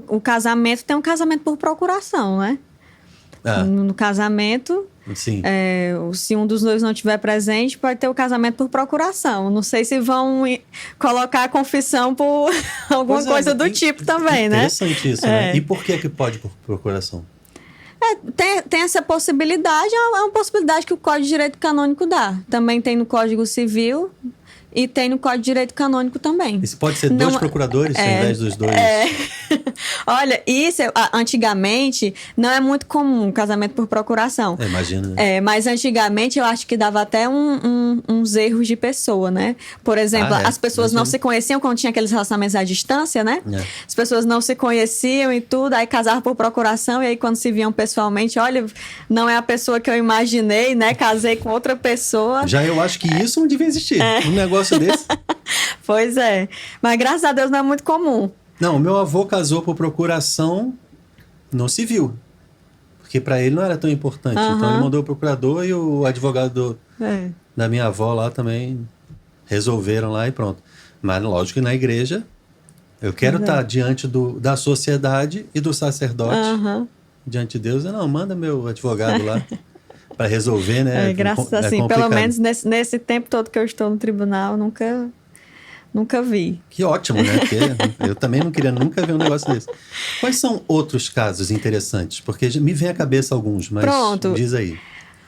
o casamento tem um casamento por procuração, né? No casamento, sim. Se um dos dois não estiver presente, pode ter o casamento por procuração. Não sei se vão colocar a confissão por alguma coisa do tipo também, né? Interessante isso, né? E por que pode por procuração? Tem essa possibilidade, é uma possibilidade que o Código de Direito Canônico dá. Também tem no Código Civil e tem no Código de Direito Canônico também. Isso pode ser dois procuradores ao invés dos dois? Olha, isso antigamente não é muito comum, casamento por procuração. Imagina. Mas antigamente eu acho que dava até uns erros de pessoa, né? Por exemplo, as pessoas não se conheciam quando tinha aqueles relacionamentos à distância, né? As pessoas não se conheciam e tudo, aí casavam por procuração, e aí quando se viam pessoalmente, olha, não é a pessoa que eu imaginei, né? Casei com outra pessoa. Já eu acho que isso não devia existir. Um negócio desse. Pois é. Mas graças a Deus não é muito comum. Não, meu avô casou por procuração no civil. Porque para ele não era tão importante. Então ele mandou o procurador e o advogado da minha avó lá também resolveram lá e pronto. Mas lógico que na igreja eu quero estar diante da sociedade e do sacerdote. Diante de Deus, não, manda meu advogado lá para resolver, né? Graças assim, pelo menos nesse tempo todo que eu estou no tribunal, nunca vi. Que ótimo, né? Porque eu também não queria nunca ver um negócio desse. Quais são outros casos interessantes? Porque me vem à cabeça alguns, mas diz aí.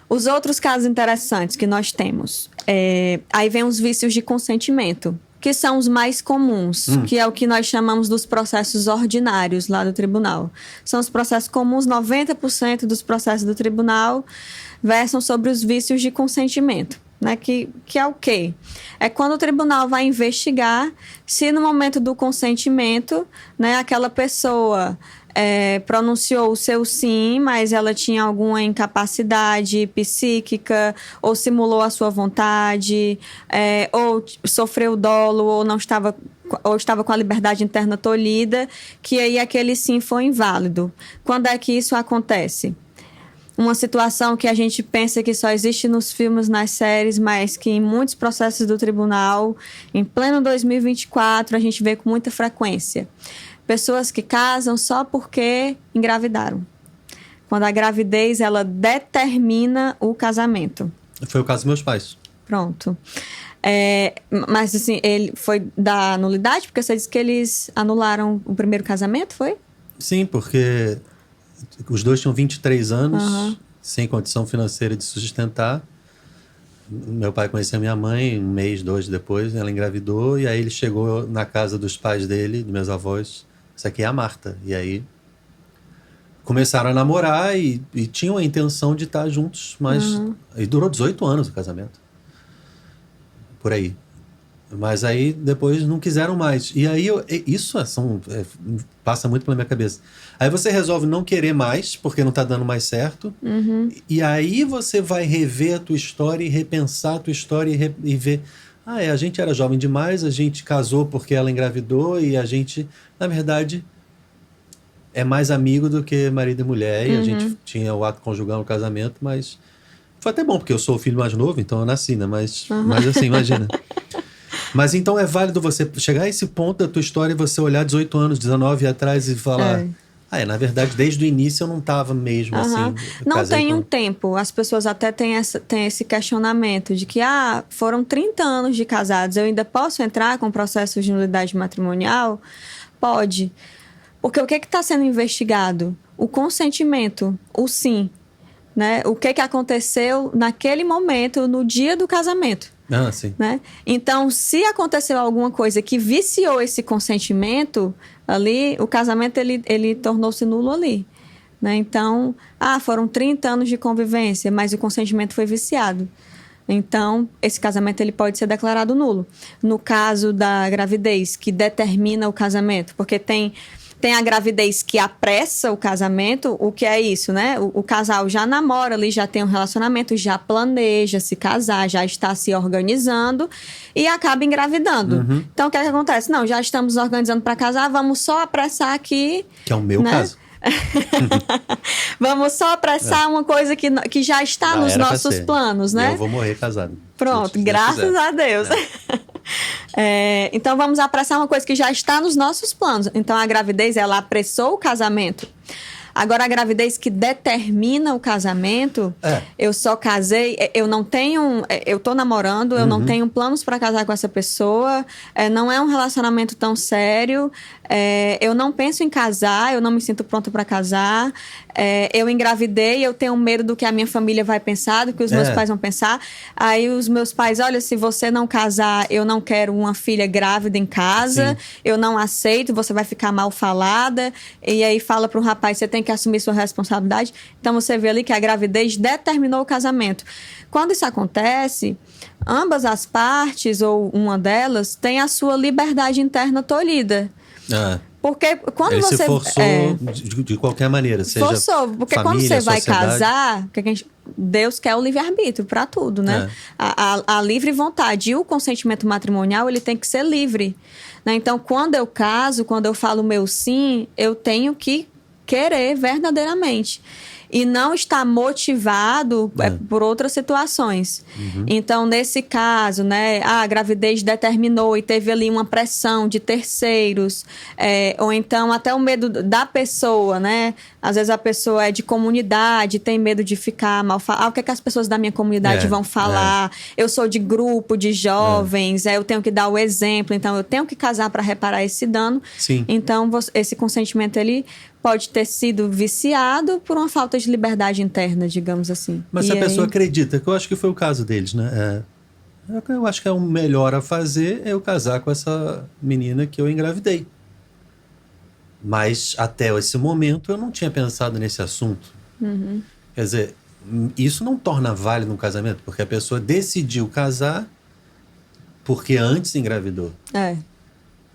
Os outros casos interessantes que nós temos. Aí vem os vícios de consentimento, que são os mais comuns, que é o que nós chamamos dos processos ordinários lá do tribunal. São os processos comuns, 90% dos processos do tribunal versam sobre os vícios de consentimento. Né, que é o quê? É quando o tribunal vai investigar se no momento do consentimento, né, aquela pessoa pronunciou o seu sim, mas ela tinha alguma incapacidade psíquica, ou simulou a sua vontade, ou sofreu dolo, ou estava com a liberdade interna tolhida, que aí aquele sim foi inválido. Quando é que isso acontece? Uma situação que a gente pensa que só existe nos filmes, nas séries, mas que em muitos processos do tribunal, em pleno 2024, a gente vê com muita frequência. Pessoas que casam só porque engravidaram. Quando a gravidez, ela determina o casamento. Foi o caso dos meus pais. Pronto. Mas assim, ele foi da nulidade? Porque você disse que eles anularam o primeiro casamento, foi? Sim, porque os dois tinham 23 anos, sem condição financeira de sustentar. Meu pai conhecia minha mãe, 1 mês, 2 depois, ela engravidou, e aí ele chegou na casa dos pais dele, dos meus avós, isso aqui é a Marta. E aí começaram a namorar e tinham a intenção de estar juntos, mas e durou 18 anos o casamento. Por aí. Mas aí depois não quiseram mais. E aí isso passa muito pela minha cabeça. Aí você resolve não querer mais, porque não está dando mais certo. E aí você vai rever a tua história e repensar a tua história e ver... a gente era jovem demais, a gente casou porque ela engravidou e a gente, na verdade, é mais amigo do que marido e mulher. E a gente tinha o ato conjugal no casamento, mas... Foi até bom, porque eu sou o filho mais novo, então eu nasci, né? Mas assim, imagina... Mas então é válido você chegar a esse ponto da tua história e você olhar 18 anos, 19 atrás e falar... na verdade, desde o início eu não estava mesmo assim... Não tem um tempo. As pessoas até têm esse questionamento de que, foram 30 anos de casados, eu ainda posso entrar com processo de nulidade matrimonial? Pode. Porque o que está sendo investigado? O consentimento, o sim. Né? O que aconteceu naquele momento, no dia do casamento. Sim. Né? Então, se aconteceu alguma coisa que viciou esse consentimento ali, o casamento ele tornou-se nulo ali. Né? Então, foram 30 anos de convivência, mas o consentimento foi viciado. Então, esse casamento ele pode ser declarado nulo. No caso da gravidez, que determina o casamento, porque tem a gravidez que apressa o casamento. O que é isso, né? O casal já namora ali, já tem um relacionamento, já planeja se casar, já está se organizando e acaba engravidando. Então, o que é que acontece? Não, já estamos organizando para casar, vamos só apressar aqui... Que é o meu caso. Vamos só apressar uma coisa que já está nos nossos planos, né? Eu vou morrer casado. Pronto, graças a Deus. Então, vamos apressar uma coisa que já está nos nossos planos. Então, a gravidez, ela apressou o casamento. Agora, a gravidez que determina o casamento, eu só casei, eu não tenho, eu tô namorando, eu não tenho planos para casar com essa pessoa, não é um relacionamento tão sério, eu não penso em casar, eu não me sinto pronta para casar, eu engravidei, eu tenho medo do que a minha família vai pensar, do que os meus pais vão pensar. Aí os meus pais, olha, se você não casar, eu não quero uma filha grávida em casa, eu não aceito, você vai ficar mal falada. E aí fala para o rapaz, você tem que assumir sua responsabilidade. Então você vê ali que a gravidez determinou o casamento. Quando isso acontece, ambas as partes, ou uma delas, tem a sua liberdade interna tolhida. Porque quando ele você... se forçou de qualquer maneira, seja forçou, porque família, quando você vai sociedade. casar, Deus quer o livre-arbítrio para tudo, né? A livre vontade e o consentimento matrimonial, ele tem que ser livre, né? Então, quando eu caso, quando eu falo meu sim, eu tenho que querer verdadeiramente. E não estar motivado por outras situações. Então, nesse caso, né, a gravidez determinou e teve ali uma pressão de terceiros, ou então até o medo da pessoa, né? Às vezes a pessoa é de comunidade, tem medo de ficar mal falada. O que é que as pessoas da minha comunidade vão falar? Eu sou de grupo de jovens, eu tenho que dar o exemplo, então eu tenho que casar para reparar esse dano. Sim. Então, esse consentimento, ele pode ter sido viciado por uma falta de liberdade interna, digamos assim. Mas se a pessoa acredita, que eu acho que foi o caso deles, né? Eu acho que é o melhor a fazer é eu casar com essa menina que eu engravidei. Mas até esse momento eu não tinha pensado nesse assunto. Quer dizer, isso não torna válido um casamento, porque a pessoa decidiu casar porque antes engravidou.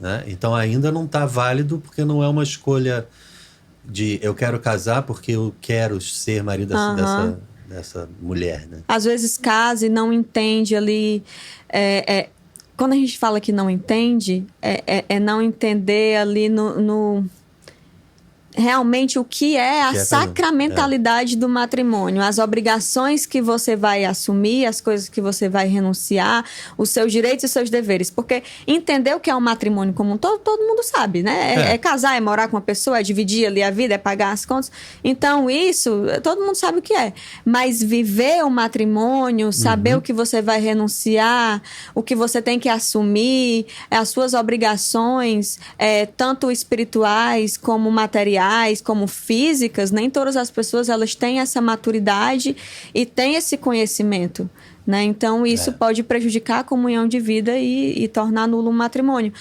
Né? Então ainda não está válido, porque não é uma escolha de eu quero casar porque eu quero ser marido dessa mulher, né? Às vezes casa e não entende ali. Quando a gente fala que não entende, é não entender ali realmente o que é a sacramentalidade do matrimônio, as obrigações que você vai assumir, as coisas que você vai renunciar, os seus direitos e os seus deveres. Porque entender o que é um matrimônio como um todo mundo sabe, né? É casar, é morar com uma pessoa, é dividir ali a vida, é pagar as contas. Então, isso, todo mundo sabe o que é. Mas viver o matrimônio, saber o que você vai renunciar, o que você tem que assumir, as suas obrigações, tanto espirituais como materiais, como físicas, nem todas as pessoas elas têm essa maturidade e têm esse conhecimento, né? Então, isso pode prejudicar a comunhão de vida e tornar nulo um matrimônio.